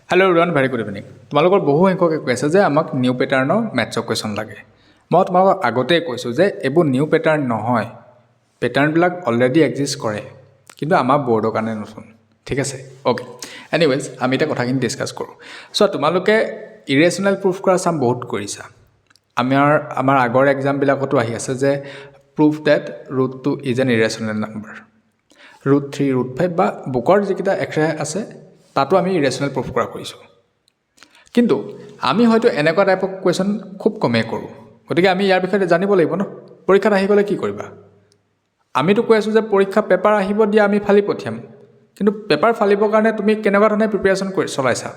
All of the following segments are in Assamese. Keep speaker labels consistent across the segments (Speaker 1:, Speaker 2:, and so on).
Speaker 1: Hello everyone, very good evening. তোমালোকৰ বহু সংখ্যকে কৈছে যে আমাক নিউ প্যাটাৰ্নৰ ম্যাথছৰ কোৱেশ্চন লাগে। মই তোমালোকক আগতে কৈছো যে এইবোৰ নিউ প্যাটাৰ্ন নহয়। প্যাটাৰ্নবিলাক অলৰেডি এক্সিষ্ট কৰে। কিন্তু আমাৰ বৰ্ডৰ কাৰণে নতুন। ঠিক আছে? ওকে। এনিৱেজ আমি এটা কথাখিনি ডিসকাস কৰোঁ। সো তোমালোকে ইৰেশনাল প্ৰুফ কৰা সাম বহুত কৰিছা। আমাৰ আগৰ এক্সাম বিলাকতো আহি আছে যে prove that √2 is an irrational number. √3, √5 বা বুকৰ যিকিটা এক্সাৰসাইজ আছে তাতো আমি ইৰেশনাল প্ৰুফ কৰা কৰিছো কিন্তু আমি হয়তো এনেকুৱা টাইপ অফ কোৱেশ্চন খুব কমে কৰো গতিকে আমি ইয়াৰ বিষয়ে জানিব লাগিব ন পৰীক্ষাত আহি গলে কি কৰিবা আমিতো কৈ আছো যে পৰীক্ষা পেপাৰ আহিব দিয়া আমি ফালি পঠিয়াম কিন্তু পেপাৰ ফালিবৰ কাৰণে তুমি কেনেকুৱা ধৰণে প্ৰিপাৰেচন কৰি চলাইছা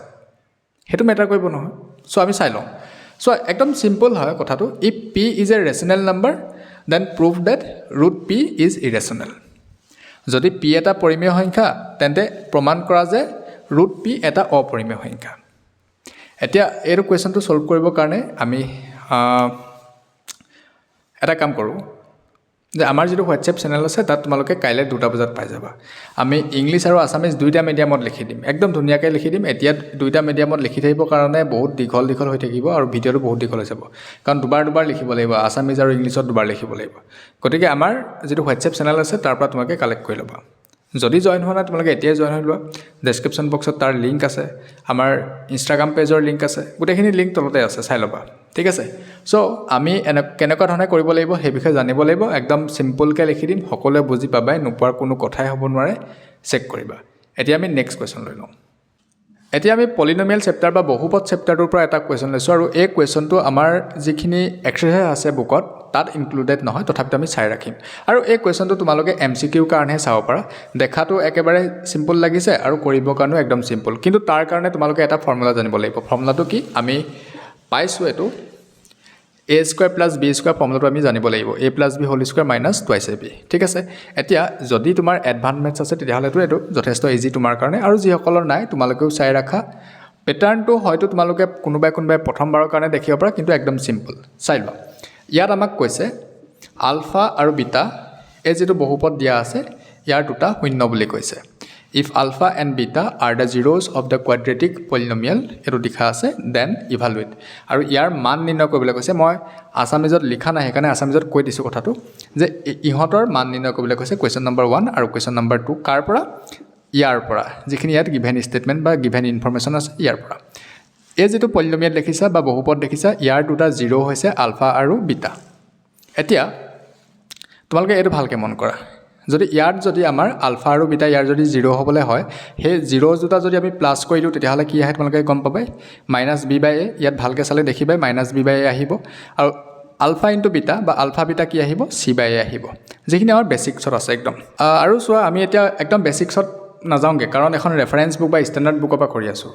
Speaker 1: হেতু মেটাৰ কৰিব নহয় সো আমি চাই লওঁ সো একদম সিম্পল হয় কথাটো if p is a rational number then prove that √p is irrational যদি p এটা পৰিমেয় সংখ্যা তেন্তে প্ৰমাণ কৰা যে √p এটা অপৰিমেয় সংখ্যা এতিয়া এই কোৱেশ্চনটো সলভ কৰিবৰ কাৰণে আমি এটা কাম কৰো যে আমাৰ যেটো WhatsApp চেনেল আছে তাত তোমালোকে কাইলে 2টা বজাত পাই যাবা আমি ইংলিশ আৰু আসামিজ দুইটা মিডিয়ামত লিখি দিম একদম ধুনিয়াকৈ লিখি দিম এতিয়া দুইটা মিডিয়ামত লিখি থাকিবৰ কাৰণে বহুত দীঘল হৈ থাকিব আৰু ভিডিওটো বহুত দীঘল হৈ যাব কাৰণ দুবাৰ লিখিব লাগিব আসামিজ আৰু ইংলিশত দুবাৰ লিখিব লাগিব গতিকে আমাৰ যেটো WhatsApp চেনেল আছে তাৰ পৰা তোমালোকে কালেক্ট কৰি লবা যদি জয়েন হোৱা না তোমালোকে এতিয়া জয়েন হৈ লোৱা ডেসক্ৰিপচন বক্সত তাৰ লিংক আছে আমাৰ ইনষ্টাগ্ৰাম পেজৰ লিংক আছে গোটেইখিনি লিংক তলতে আছে চাই লবা ঠিক আছে সো আমি কেনেকুৱা ধৰণে কৰিব লাগিব সেই বিষয়ে জানিব লাগিব একদম সিম্পল কে লিখি দিম সকলোৱে বুজি পাবাই নোপোৱাৰ কোনো কথাই হ'ব নোৱাৰে চেক কৰিবা এতিয়া আমি নেক্সট কোৱেশ্চন লৈ লওঁ এতিয়া আমি পলিনোমিয়েল চেপ্টাৰ বা বহুপদ চেপ্টাৰটোৰ পৰা এটা কোৱেশ্চন লৈছো আৰু এই কোৱেশ্চনটো আমাৰ যিখিনি এক্সাৰসাইজ আছে বুকত তাত ইনক্লুডেড নহয় তথাপিতো আমি চাই ৰাখিম আৰু এই কোৱেশ্চনটো তোমালোকে এমসিকিউ কাৰণে চাব পাৰা দেখাটো একেবাৰে সিম্পল লাগিছে আৰু কৰিব কাৰণেও একদম সিম্পল কিন্তু তাৰ কাৰণে তোমালোকে এটা ফৰ্মুলা জানিব লাগিব ফৰ্মুলাটো কি আমি পাইছো এটো a² + b² ফৰ্মুলাটো আমি জানিব লাগিব a + b² - 2ab ঠিক আছে এতিয়া যদি তোমাৰ এডভান্স ম্যাথছ আছে তেতিয়াহলেতো এটো যথেষ্ট ইজি তোমাৰ কাৰণে আৰু যি সকলৰ নাই তোমালোকেও চাই ৰাখা প্যাটাৰ্নটো হয়তো তোমালোকে কোনোবাই প্ৰথমবাৰৰ কাৰণে দেখিব পাৰা কিন্তু একদম সিম্পল চাই লোৱা ইয়াত আমাক কৈছে আলফা আৰু বিটা এই যেটো বহুপদ দিয়া আছে ইয়াৰ দুটা শূন্য বুলি কৈছে if alpha and beta are the zeros of the quadratic polynomial এটো লিখা আছে then evaluate আৰু ইয়াৰ মান নিৰ্ণয় কৰিবলৈ কৈছে মই আসামিজত লিখা নাই কাৰণে আসামিজত কৈ দিছো কথাটো যে ইহতৰ মান নিৰ্ণয় কৰিবলৈ কৈছে কোৱেশ্চন নম্বৰ 1 আৰু কোৱেশ্চন নম্বৰ 2 কাৰ পৰা ইয়াৰ পৰা যিখিনি ইয়াত গিভেন ষ্টেটমেন্ট বা গিভেন ইনফৰমেশন আছে ইয়াৰ পৰা এই যেটো পলিনোমিয়েল দেখিছা বা বহুপদ দেখিছা ইয়াৰ দুটা জিৰো হৈছে আলফা আৰু বিটা এতিয়া তোমালোকে এটো ভালকে মন কৰা যদি ইয়াত যদি আমাৰ আলফা আৰু বিটা ইয়াৰ যদি 0 হ'বলে হয় হে 0 দুটা যদি আমি প্লাস কৰি দিও তেতিয়াহলে কি আহে তোমালোকে গম পাবাই -b/a ইয়াত ভালকে চালে দেখিবাই -b/a আহিব আৰু আলফা * বিটা বা আলফা বিটা কি আহিব c/a আহিব যিখিনি আমাৰ বেসিকছত আছে একদম আৰু সোৱা আমি এতিয়া একদম বেসিকছত নাযাওঁগে কাৰণ এখন ৰেফাৰেন্স বুক বা ষ্টেণ্ডাৰ্ড বুকৰ পৰা কৰি আছো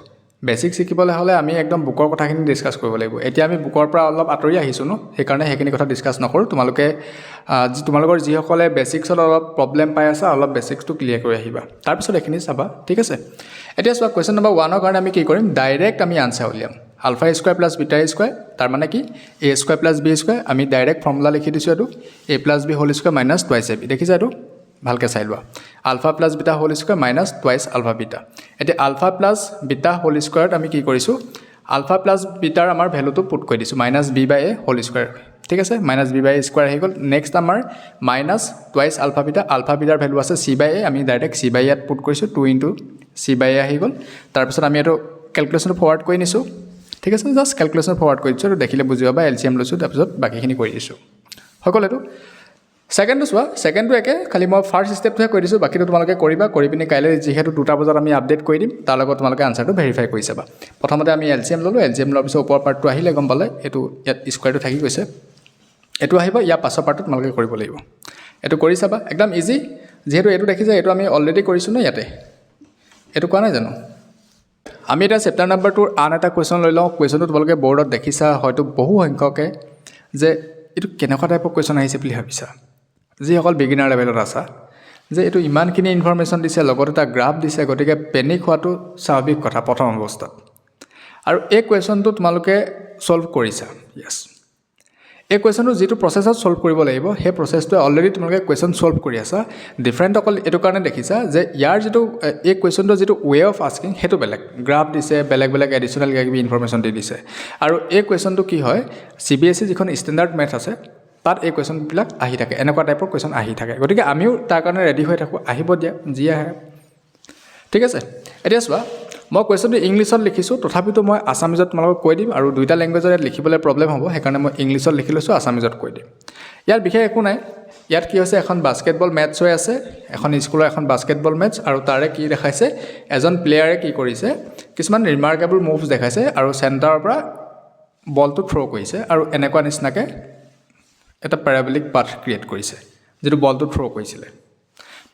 Speaker 1: বেসিক শিকিবলৈ হলে আমি একদম বুকৰ কথাখিনি ডিসকাস কৰিব লাগিব এতিয়া আমি বুকৰ পৰা অলপ আতৰি আহিছো ন সেই কাৰণে হেখিনি কথা ডিসকাস নকৰো তোমালোকৰ যি সকলে বেসিকছত অলপ প্ৰবলেম পাই আছে অলপ বেসিকটো ক্লিয়াৰ কৰি আহিবা তাৰ পিছত এখিনি চাবা ঠিক আছে এতিয়া সোৱা কোৱেশ্চন নম্বৰ 1 ৰ কাৰণে আমি কি কৰিম ডাইৰেক্ট আমি আনসাৰ উলিয়াম আলফা স্কয়াৰ + বিটা স্কয়াৰ তাৰ মানে কি a² + b² আমি ডাইৰেক্ট ফৰ্মুলা লিখি দিছো এটো a + b² - 2ab দেখিছা এটো ভালকে চাই লোৱা আলফা + বিটা² - 2 আলফা বিটা এতিয়া আলফা + বিটা² আমি কি কৰিছো আলফা + বিটাৰ আমাৰ ভ্যালুটো পুট কৰি দিছো -b/a² ঠিক আছে -b/a² আহি গল নেক্সট আমাৰ -2 আলফা বিটাৰ ভ্যালু আছে c/a আমি ডাইৰেক্ট c/a ত পুট কৰিছো 2 * c/a আহি গল তাৰ পিছত আমি এটো ক্যালকুলেশন ফৰৱাৰ্ড কৰি নিছো ঠিক আছে জাস্ট ক্যালকুলেশন ফৰৱাৰ্ড কৰিছো আৰু দেখিলে বুজি পাবা এলসিএম লৈছো তাৰ পিছত বাকিখিনি কৰি দিছো সকলো এটো সেকেন্ডটো সোৱা সেকেন্ডটো একে খালি মই ফাৰ্স্ট স্টেপটোহে কৈ দিছো বাকিটো তোমালোকে কৰিবা কৰি পিনি কাইলে যিহেতু 2টা বজাত আমি আপডেট কৰি দিম তাৰ লগত তোমালোকে আনসাৰটো ভেৰিফাই কৰি চাবা প্ৰথমতে আমি এলসিএম ললো এলসিএম লোৱাৰ পিছত ওপৰ পাৰ্টটো আহিলে গম পালে এটো ইয়াত স্কয়াৰটো থাকি গৈছে এটো আহিব ইয়া পাছৰ পাৰ্টটো তোমালোকে কৰিব লাগিব এটো কৰি চাবা একদম ইজি যেহেতু এটো দেখিছা এটো আমি অলৰেডি কৰিছো ন ইয়াতে এটো কোৱা নাই জানো আমি এটা চেপ্টাৰ নম্বৰ 2 আন এটা কোৱেশ্চন লৈ লওঁ কোৱেশ্চনটো তোমালোকে বৰ্ডত দেখিছা হয়তো বহু সংখ্যকে যে এটো কেনেকুৱা টাইপৰ কোৱেশ্চন আহিছে বুলি ভাবিছা যি সকল বিগিনাৰ লেভেলত আছে যে এটো ইমানখিনি ইনফৰমেশন দিছে লগত এটা গ্ৰাফ দিছে গতিকে পেনিক হোৱাটো স্বাভাৱিক কথা প্ৰথম অৱস্থাত আৰু এই কোৱেশ্চনটো তোমালোকে সলভ কৰিছা यस এই কুৱেশ্যনটো যিটো প্ৰচেছত ছল্ভ কৰিব লাগিব সেই প্ৰচেছটোৱে অলৰেডি তোমালোকে কুৱেশ্যন ছল্ভ কৰি আছা ডিফাৰেণ্ট অকল এইটো কাৰণে দেখিছা যে ইয়াৰ যিটো এই কুৱেশ্যনটোৰ যিটো ৱে অফ আস্কিং সেইটো বেলেগ গ্ৰাফ দিছে বেলেগ বেলেগ এডিশ্যনেল কিবা ইনফৰমেশ্যন দি দিছে আৰু এই কুৱেশ্যনটো কি হয় CBSE যিখন ষ্টেণ্ডাৰ্ড মেথ আছে তাত এই কুৱেশ্যনবিলাক আহি থাকে এনেকুৱা টাইপৰ কুৱেশ্যন আহি থাকে গতিকে আমিও তাৰ কাৰণে ৰেডি হৈ থাকোঁ আহিব দিয়া যি আহে ঠিক আছে এতিয়া চোৱা মই কুৱেশ্যনটো ইংলিছত লিখিছোঁ তথাপিতো মই আছামিজত তোমালোকক কৈ দিম আৰু দুইটা লেংগুৱেজত ইয়াত লিখিবলৈ প্ৰব্লেম হ'ব সেইকাৰণে মই ইংলিছত লিখি লৈছোঁ আছামিজত কৈ দিম ইয়াত বিশেষ একো নাই ইয়াত কি হৈছে এখন বাস্কেটবল মেটছ হৈ আছে এখন স্কুলৰ এখন বাস্কেটবল মেটছ আৰু তাৰে কি দেখাইছে এজন প্লেয়াৰে কি কৰিছে কিছুমান ৰিমাৰ্কেবল মুভছ দেখাইছে আৰু চেণ্টাৰৰ পৰা বলটো থ্ৰ' কৰিছে আৰু এনেকুৱা নিচিনাকৈ এটা পেৰাবলিক পাথ ক্ৰিয়েট কৰিছে যিটো বলটো থ্ৰ' কৰিছিলে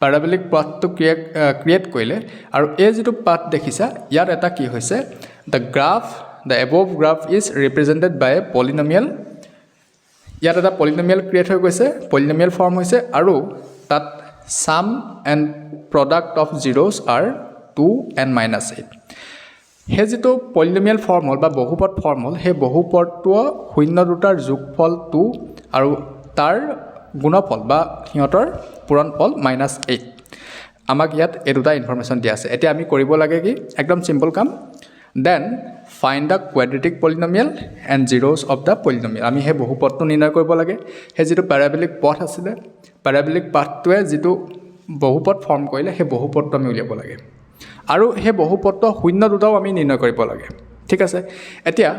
Speaker 1: পেৰাবলিক পাথটো ক্ৰিয়েট কৰিলে আৰু এই যিটো পাথ দেখিছা ইয়াত এটা কি হৈছে the above graph is represented by a polynomial ইয়াত এটা পলিনমিয়েল ক্ৰিয়েট হৈ গৈছে পলিনমিয়েল ফৰ্ম হৈছে আৰু তাত sum and product of zeros are 2 and -8 সেই যিটো পলিনমিয়েল ফৰ্ম হ'ল বা বহুপদ ফৰ্ম হ'ল সেই বহুপদটো শূন্য দুটাৰ যোগফল 2 আৰু তাৰ গুণফল বা সিহঁতৰ পূৰণফল -8 আমাক ইয়াত এই দুটা ইনফৰমেশ্যন দিয়া আছে এতিয়া আমি কৰিব লাগে কি একদম চিম্পল কাম then find the quadratic polynomial and zeros of the polynomial আমি সেই বহুপদটো নিৰ্ণয় কৰিব লাগে সেই যিটো পেৰাবলিক পথ আছিলে পেৰাবলিক পাথটোৱে যিটো বহুপদ ফৰ্ম কৰিলে সেই বহুপদটো আমি উলিয়াব লাগে আৰু সেই বহুপদ শূন্য দুটাও আমি নিৰ্ণয় কৰিব লাগে ঠিক আছে এতিয়া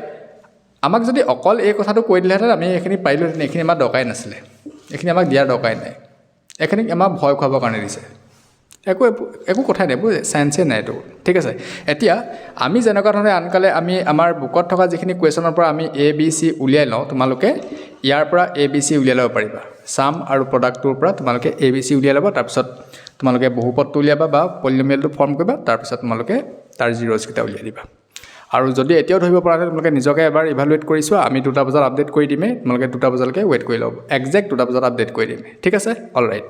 Speaker 1: আমাক যদি অকল এই কথাটো কৈ দিলেহেঁতেন আমি এইখিনি পাৰিলোহেঁতেন এইখিনি আমাৰ দৰকাৰেই নাছিলে এইখিনি আমাক দিয়াৰ দৰকাৰেই নাই এইখিনিক আমাক ভয় খুৱাবৰ কাৰণে দিছে একো কথাই নাই চায়েন্সে নাই এইটো ঠিক আছে এতিয়া আমি যেনেকুৱা ধৰণে আনকালে আমি আমাৰ বুকত থকা যিখিনি কুৱেশ্যনৰ পৰা আমি ABC উলিয়াই লওঁ তোমালোকে ইয়াৰ পৰা ABC উলিয়াই ল'ব পাৰিবা ছাম আৰু প্ৰডাক্টটোৰ পৰা তোমালোকে ABC উলিয়াই ল'বা তাৰপিছত তোমালোকে বহুপদটো উলিয়াবা বা পলিনমিয়েলটো ফৰ্ম কৰিবা তাৰপিছত তোমালোকে তাৰ জিৰ'জকেইটা উলিয়াই দিবা আৰু যদি এতিয়াও ধৰিব পৰা নাই তোমালোকে নিজকে এবাৰ ইভালুৱেট কৰি চোৱা আমি 2টা বজাত আপডেট কৰি দিমেই তোমালোকে 2টা বজালৈকে ৱেইট কৰি ল'ব একজেক্ট 2টা বজাত আপডেট কৰি দিম ঠিক আছে অল ৰাইট